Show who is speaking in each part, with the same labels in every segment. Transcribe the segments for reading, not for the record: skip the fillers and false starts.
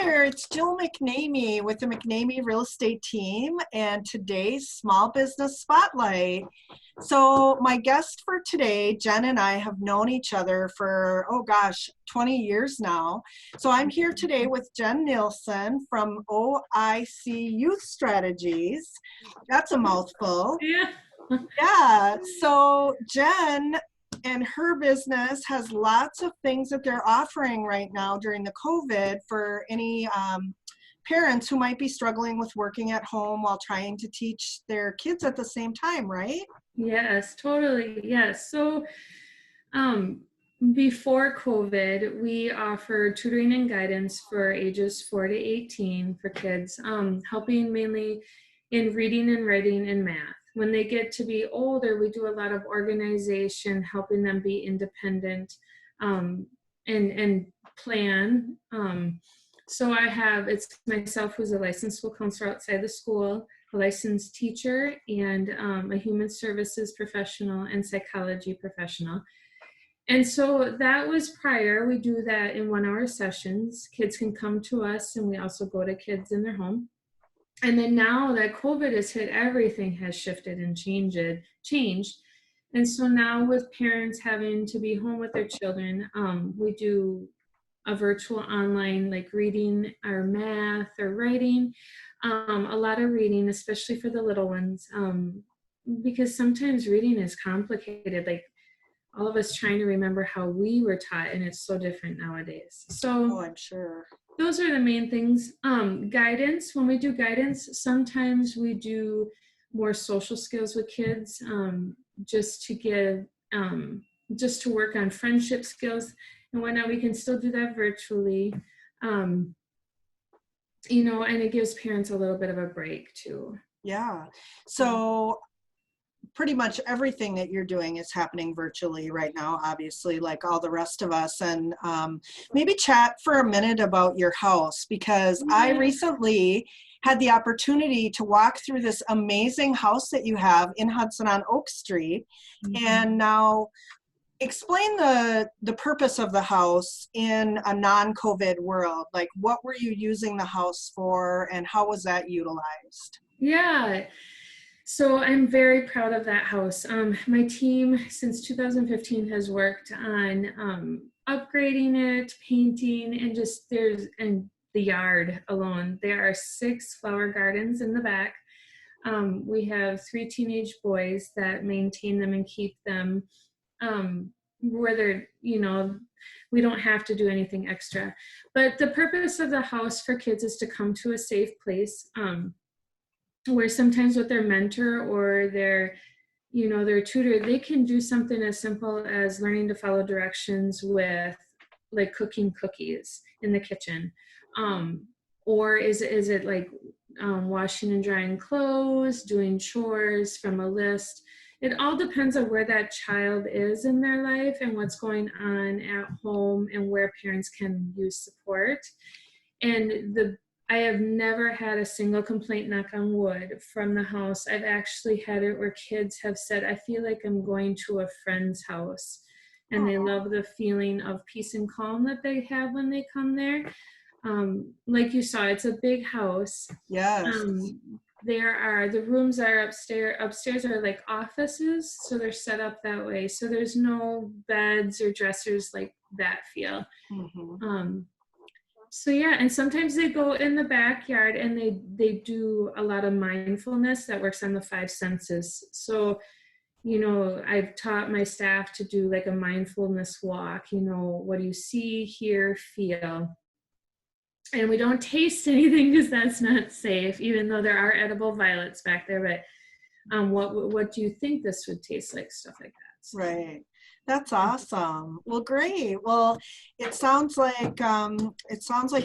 Speaker 1: there, it's Jill McNamee with the McNamee Real Estate Team and today's Small Business Spotlight. So my guest for today, Jen and I have known each other for, 20 years now. So I'm here today with Jen Nilssen from OIC Youth Strategies. That's a mouthful.
Speaker 2: Yeah.
Speaker 1: Yeah, so Jen and her business has lots of things that they're offering right now during the COVID for any parents who might be struggling with working at home while trying to teach their kids at the same time, right?
Speaker 2: Yes, totally. Yes. So before COVID, we offered tutoring and guidance for ages 4 to 18 for kids, helping mainly in reading and writing and math. When they get to be older, we do a lot of organization, helping them be independent and plan. So it's myself who's a licensed school counselor outside the school, a licensed teacher, and a human services professional and psychology professional. And so that was prior. We do that in 1-hour sessions. Kids can come to us, and we also go to kids in their home. And then now that COVID has hit, everything has shifted and changed. And so now with parents having to be home with their children, we do a virtual online, like reading or math or writing, a lot of reading, especially for the little ones, because sometimes reading is complicated. Like all of us trying to remember how we were taught, and it's so different nowadays. So
Speaker 1: I'm sure.
Speaker 2: Those are the main things. Guidance, when we do guidance, sometimes we do more social skills with kids, just to work on friendship skills and whatnot. We can still do that virtually, and it gives parents a little bit of a break too.
Speaker 1: Yeah. So pretty much everything that you're doing is happening virtually right now, obviously, like all the rest of us. And maybe chat for a minute about your house, because I recently had the opportunity to walk through this amazing house that you have in Hudson on Oak Street. Mm-hmm. And now explain the purpose of the house in a non-COVID world. Like, what were you using the house for, and how was that utilized?
Speaker 2: Yeah. So I'm very proud of that house. My team since 2015 has worked on upgrading it, painting, and the yard alone. There are 6 flower gardens in the back. We have 3 teenage boys that maintain them and keep them where they're, we don't have to do anything extra. But the purpose of the house for kids is to come to a safe place, where sometimes with their mentor or their tutor, they can do something as simple as learning to follow directions with like cooking cookies in the kitchen. Or is it like washing and drying clothes, doing chores from a list? It all depends on where that child is in their life and what's going on at home and where parents can use support. And I have never had a single complaint, knock on wood, from the house. I've actually had it where kids have said, I feel like I'm going to a friend's house. And they love the feeling of peace and calm that they have when they come there. Like you saw, it's a big house.
Speaker 1: Yes.
Speaker 2: The rooms are upstairs. Upstairs are like offices, so they're set up that way. So there's no beds or dressers like that feel. Mm-hmm. So yeah, and sometimes they go in the backyard and they do a lot of mindfulness that works on the 5 senses. So, I've taught my staff to do like a mindfulness walk, what do you see, hear, feel? And we don't taste anything because that's not safe, even though there are edible violets back there. But what do you think this would taste like? Stuff like that. So.
Speaker 1: Right. That's awesome. Well, great. Well, it sounds like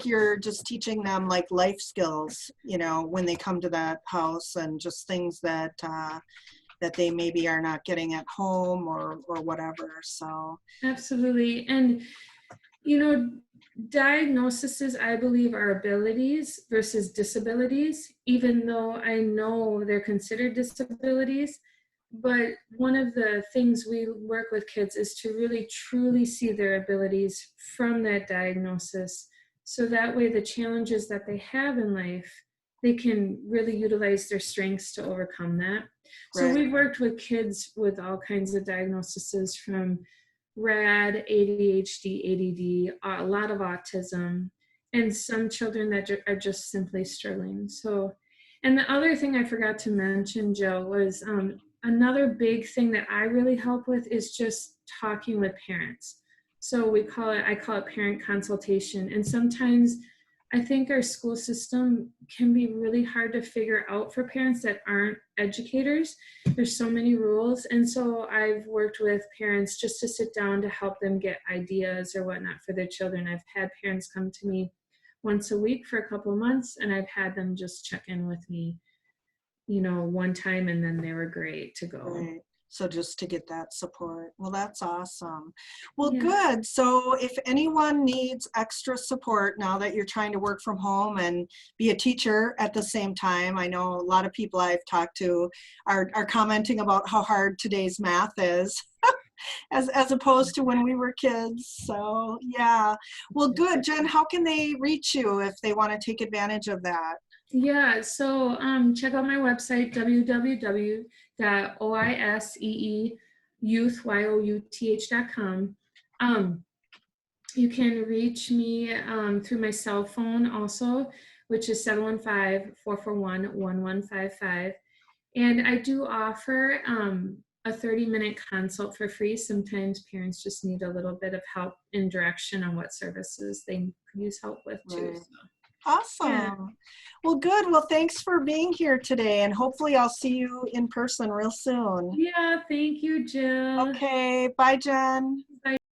Speaker 1: you're just teaching them like life skills, when they come to that house, and just things that they maybe are not getting at home or whatever. So
Speaker 2: absolutely. And diagnoses, I believe, are abilities versus disabilities, even though I know they're considered disabilities. But one of the things we work with kids is to really truly see their abilities from that diagnosis So that way, the challenges that they have in life, they can really utilize their strengths to overcome that. So
Speaker 1: Right.
Speaker 2: we've worked with kids with all kinds of diagnoses from RAD, ADHD, ADD, a lot of autism, and some children that are just simply struggling. So, and the other thing I forgot to mention, Jill, was another big thing that I really help with is just talking with parents. So I call it parent consultation. And sometimes I think our school system can be really hard to figure out for parents that aren't educators. There's so many rules. And so I've worked with parents just to sit down to help them get ideas or whatnot for their children. I've had parents come to me once a week for a couple of months, and I've had them just check in with me, one time, and then they were great to go.
Speaker 1: Right. So just to get that support. Well, that's awesome. Well,
Speaker 2: Yeah.
Speaker 1: good. So if anyone needs extra support now that you're trying to work from home and be a teacher at the same time, I know a lot of people I've talked to are commenting about how hard today's math is as opposed to when we were kids. So yeah. Well, good. Jen, how can they reach you if they want to take advantage of that?
Speaker 2: Yeah, so check out my website, www.oiseeyouth.com. You can reach me through my cell phone also, which is 715-441-1155. And I do offer a 30-minute consult for free. Sometimes parents just need a little bit of help and direction on what services they could use help with too.
Speaker 1: Right.
Speaker 2: So.
Speaker 1: Awesome.
Speaker 2: Yeah.
Speaker 1: Well, good. Well, thanks for being here today, and hopefully I'll see you in person real soon.
Speaker 2: Yeah, thank you, Jill.
Speaker 1: Okay. Bye, Jen.
Speaker 2: Bye.